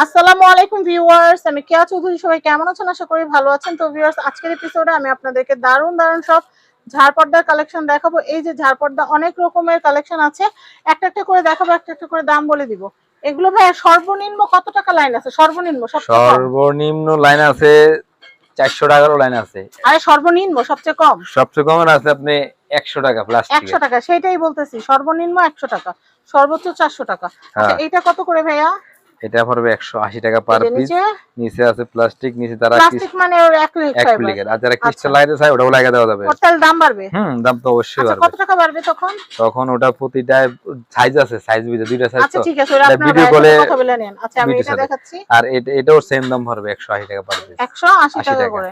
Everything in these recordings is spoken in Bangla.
আসসালামু আলাইকুম ভিউয়ার্স, আমি কেয়া চৌধুরী। সবাই কেমন আছেন? আশা করি ভালো আছেন। তো ভিউয়ার্স, আজকের এপিসোডে আমি আপনাদেরকে দারুণ দারুণ সব ঝাড়পর্দার কালেকশন দেখাবো। এই যে ঝাড়পর্দা অনেক রকমের কালেকশন আছে, একটা একটা করে দেখাবো, একটা একটা করে দাম বলে দিব। এগুলো ভাই সর্বনিম্ন কত টাকা লাইন আছে? সর্বনিম্ন সবচেয়ে কম? সর্বনিম্ন লাইন আছে 400 টাকারও লাইন আছে। আরে সর্বনিম্ন সবচেয়ে কম? সবচেয়ে কম আছে আপনি 100 টাকা প্লাস্টিক। 100 টাকা, সেটাই বলতেছি, সর্বনিম্ন 100 টাকা, সর্বোচ্চ 400 টাকা। আচ্ছা, এইটা কত করে ভাইয়া? এটা পড়বে 180 টাকা পার পিস। নিচে আছে প্লাস্টিক, নিচে তারা প্লাস্টিক মানে ওর অ্যাক্রিলিক ফাইবার। আর যারা ক্রিস্টাল লাইটে চায় ওটাও লাগা দেওয়া যাবে। ওটার দাম বাড়বে? দাম তো অবশ্যই বাড়বে। কত টাকা বাড়বে তখন? তখন ওটা প্রতিটা সাইজ আছে, সাইজ বিধে দুইটা সাইজ। আচ্ছা ঠিক আছে, ওরা আপনারা কথা বলে নেন। আচ্ছা আমি এটা দেখাচ্ছি। আর এটাও সেম দাম পড়বে 180 টাকা পার পিস। 180 টাকা করে।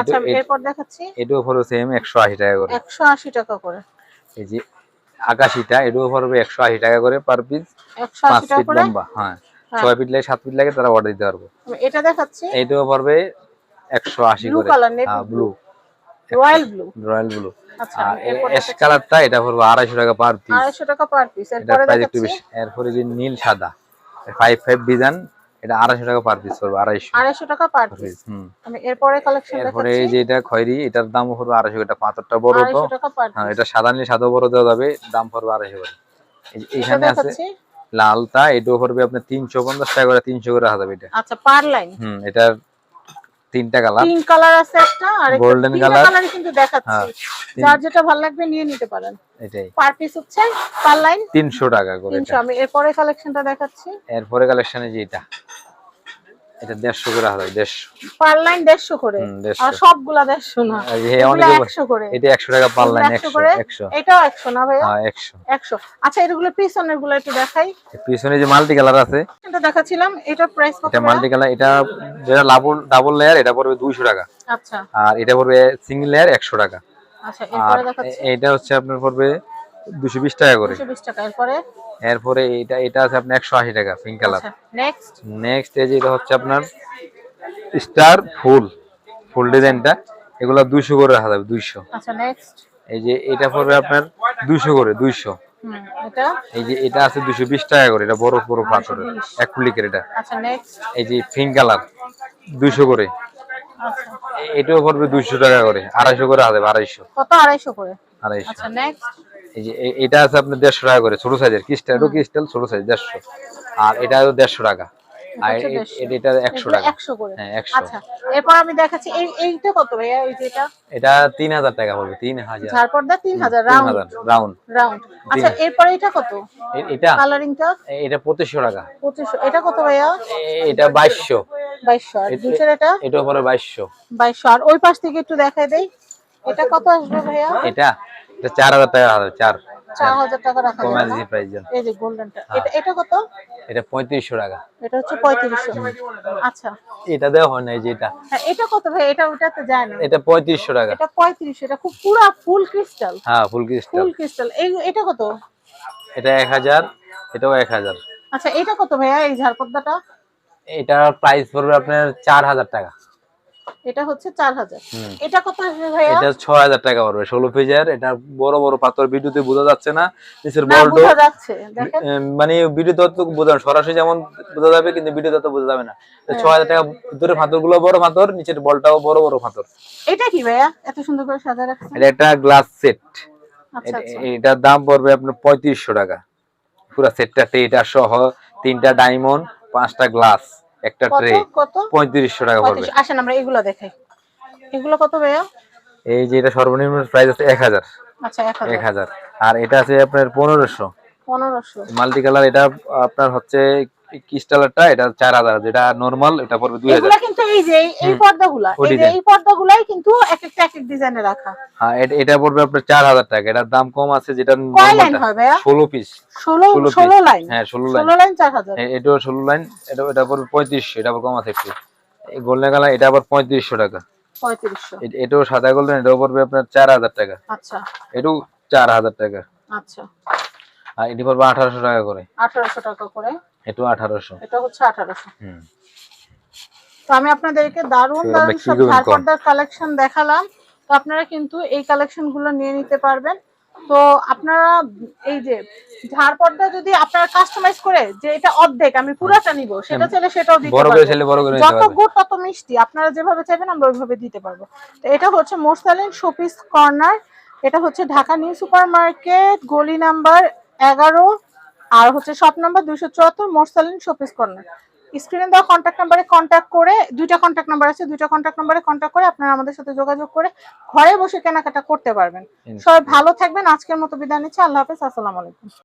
আচ্ছা এরপর দেখাচ্ছি। এটাও পড়বে সেম 180 টাকা করে। 180 টাকা করে। এই যে আকাশিটা, এটাও পড়বে 180 টাকা করে পার পিস। 180 টাকা করে লম্বা, হ্যাঁ 6 ফিট লাগে 7 ফিট লাগে, তারা অর্ডার দিতে পারবে। এটা দেখাচ্ছি। এটাও পড়বে 180 করে। হ্যাঁ blue, royal blue, royal blue. আচ্ছা এস কালারটা এটা পড়বে 250 টাকা পার পিস। 250 টাকা পার পিস। এরপরে দেখাচ্ছি। এরপরে যে নীল সাদা 55 ডিজাইন, এটা 250 টাকা পার পিস পড়বে। 250 টাকা পার পিস। আমি এরপরে কালেকশন দেখাচ্ছি। এরপরে এই যে এটা খয়েরি, এটার দাম পড়বে 250 টাকা। পাথরটা বড় তো, হ্যাঁ এটা সাদা নিলে সাদা বড় দেওয়া যাবে, দাম পড়বে 250 করে। এইখানে আছে লালটা, এটাও পড়বে আপনার 350 টাকা করে, 300 করে রাখা যাবে এটা। আচ্ছা পার লাইন। এটার তিনটা কালার, তিন কালার আছে, একটা আর একটা গোল্ডেন কালার কিন্তু দেখাচ্ছি। যার যেটা ভালো লাগবে নিয়ে নিতে পারেন। এটাই পার পিস হচ্ছে পার লাইন 300 টাকা করে। 300। আমি এরপরে কালেকশনটা দেখাচ্ছি। এরপরে কালেকশনে যে এটা 150 করে রাখা যাবে। 150 পার লাইন, 150 করে। আর সবগুলা 150 না, এগুলা 100 করে। এটা 100 টাকা পার লাইন। 100 এটাও 100 না ভাইয়া? হ্যাঁ 100। আচ্ছা এগুলো পিছনের গুলো একটু দেখাই। পিছনে যে মাল্টি কালার আছে, এটা দেখাছিলাম, এটা প্রাইস কত? এটা মাল্টি কালার, এটা যেটা ডাবল লেয়ার, এটা পড়বে 200 টাকা। আচ্ছা। আর এটা পড়বে সিঙ্গেল লেয়ার 100 টাকা। আচ্ছা এরপরে দেখাচ্ছি। এটা হচ্ছে আপনার পড়বে 220 টাকা করে। 220 টাকা। এরপরে এটা আছে আপনার 180 টাকা পিঙ্ক কালার। আচ্ছা নেক্সট এই যে এটা হচ্ছে আপনার স্টার ফুল ডিজাইনটা, এগুলা 200 করে রাখা যাবে। 200। আচ্ছা নেক্সট এই যে এটা পড়বে আপনার 200 করে। 200। এটা এই যে এটা আছে 220 টাকা করে, এটা বড় বড় পাথরের অ্যাক্রিলিকের এটা। আচ্ছা নেক্সট। এই যে পিঙ্ক কালার 200 করে। আচ্ছা এটাও পড়বে 200 টাকা করে। 250 করে রাখা যাবে। 250। কত? 250 করে। 250। আচ্ছা নেক্সট। এই যে এটা আছে আপনার 150 টাকা করে, ছোট সাইজের ক্রিস্টাল ছোট সাইজ 150। আর এটাও 150 টাকা। আর এটা 100 টাকা। 100 করে। হ্যাঁ 100। আচ্ছা এরপর আমি দেখাচ্ছি। এইটা কত ভাইয়া? এই যে এটা 3000 টাকা পড়বে। 3000 ঝাড়পর্দা 3000 রাউন্ড। আচ্ছা এরপর এটা কত? এটা কালারিংটা এটা 2500 টাকা। 2500। এটা কত ভাইয়া? এটা 2200। 2200। আর নিচের এটা পড়বে 2200। 2200। আর ওই পাশ থেকে একটু দেখাই দেই, এটা কত আসবে ভাইয়া? এটা 4000 টাকা হবে। 4000 টাকা রাখা যাবে। কমার্জি প্রাইস জান। এই যে গোল্ডেনটা, এটা কত? এটা 3500 টাকা। এটা হচ্ছে 3500। আচ্ছা এটা দেওয়া হয় না। এই যে এটা, হ্যাঁ এটা কত ভাই? এটা ওটাতে যায় না। এটা 3500 টাকা। এটা 3500। এটা খুব পুরো ফুল ক্রিস্টাল। হ্যাঁ ফুল ক্রিস্টাল। এটা কত? এটা 1000। এটাও 1000। আচ্ছা এটা কত ভাইয়া এই ঝাড়পর্দাটা? এটার প্রাইস পড়বে আপনার 4000 টাকা। এটা হচ্ছে 4000। এটা কত আসবে ভাইয়া? এটা 6000 টাকা পড়বে। 16 পিসের। এটা বড় বড় পাথর, ভিডিওতে বোঝা যাচ্ছে না, নিচের বলটা বোঝা যাচ্ছে দেখেন। মানে ভিডিওতে তো বোঝা, সরাসরি যেমন বোঝা যাবে, কিন্তু ভিডিওতে তো বোঝা যাবে না। 6000 টাকা। ভিতরে পাথরগুলো বড় পাথর, নিচের বলটাও বড় বড় পাথর। এটা কি ভাইয়া এত সুন্দর করে সাজায় রাখছেন? এটা একটা গ্লাস সেট। আচ্ছা এটার দাম পড়বে আপনার 3500 টাকা। পুরো সেটটা, এটা সহ 3টা ডায়মন্ড, 5টা গ্লাস, একটা ট্রে, কত? 3500 টাকা পড়বে। আসেন আমরা এগুলো দেখাই। এগুলো কত ভাইয়া? এই যে এটা সর্বনিম্ন প্রাইস আছে 1000। আচ্ছা 1000। আর এটা আছে আপনার 1500। 1500 মাল্টি কালার। এটা আপনার হচ্ছে ক্রিস্টালটা, এটা 4000। যেটা নরমাল এটা পড়বে 2000। এগুলা কিন্তু এই যে এই পর্দাগুলা, এই পর্দাগুলাই কিন্তু এক একটা এক এক ডিজাইনে রাখা। হ্যাঁ এটা পড়বে আপনার 4000 টাকা। এটার দাম কম আছে, যেটা কয় লাইন হয় ভাইয়া? 16 পিস। 16 লাইন। হ্যাঁ 16 লাইন 4000। এটাও 16 লাইন। এটা পড়বে 3500। এটা কম আছে একটু। এই গোল্ডেন কালার, এটা আবার 3500 টাকা। 3500। এটাও সাদা গোল্ডেন, এটাও পড়বে আপনার 4000 টাকা। আচ্ছা এটাও 4000 টাকা। আচ্ছা আর এটি পড়বে 1800 টাকা করে। 1800 টাকা করে। এটাও 1800। এটা হচ্ছে 1800। তো আমি আপনাদেরকে দারুণ দারুণ সব ঝাড়পর্দার কালেকশন দেখালাম। তো আপনারা কিন্তু এই কালেকশন গুলো নিয়ে নিতে পারবেন। তো আপনারা এই যে ঝাড়পর্দা যদি আপনারা কাস্টমাইজ করে যে এটা অর্ধেক আমি পুরোটা নিব সেটা চাইলে সেটাও দিতে বড় করে চাইলে বড় করে নিতে যত পারবে। গুড় তত মিষ্টি, আপনারা যেভাবে চাইবেন আমরা ওইভাবে দিতে পারবো। তো এটা হচ্ছে মোরসালিন শোপিস কর্নার, এটা হচ্ছে ঢাকা নিউ সুপার মার্কেট গলি নাম্বার 11 আর হচ্ছে shop number 274 Morsalin showpiece corner. স্ক্রিনে দেওয়া কন্ট্যাক্ট নাম্বারে কন্ট্যাক্ট করে, দুইটা কন্ট্যাক্ট নাম্বার আছে, দুইটা কন্ট্যাক্ট নাম্বারে কন্ট্যাক্ট করে আপনারা আমাদের সাথে যোগাযোগ করে ঘরে বসে কেনাকাটা করতে পারবেন। সবাই ভালো থাকবেন, আজকের মতো বিদায় নিচ্ছি, আল্লাহ হাফেজ, আসসালামু আলাইকুম।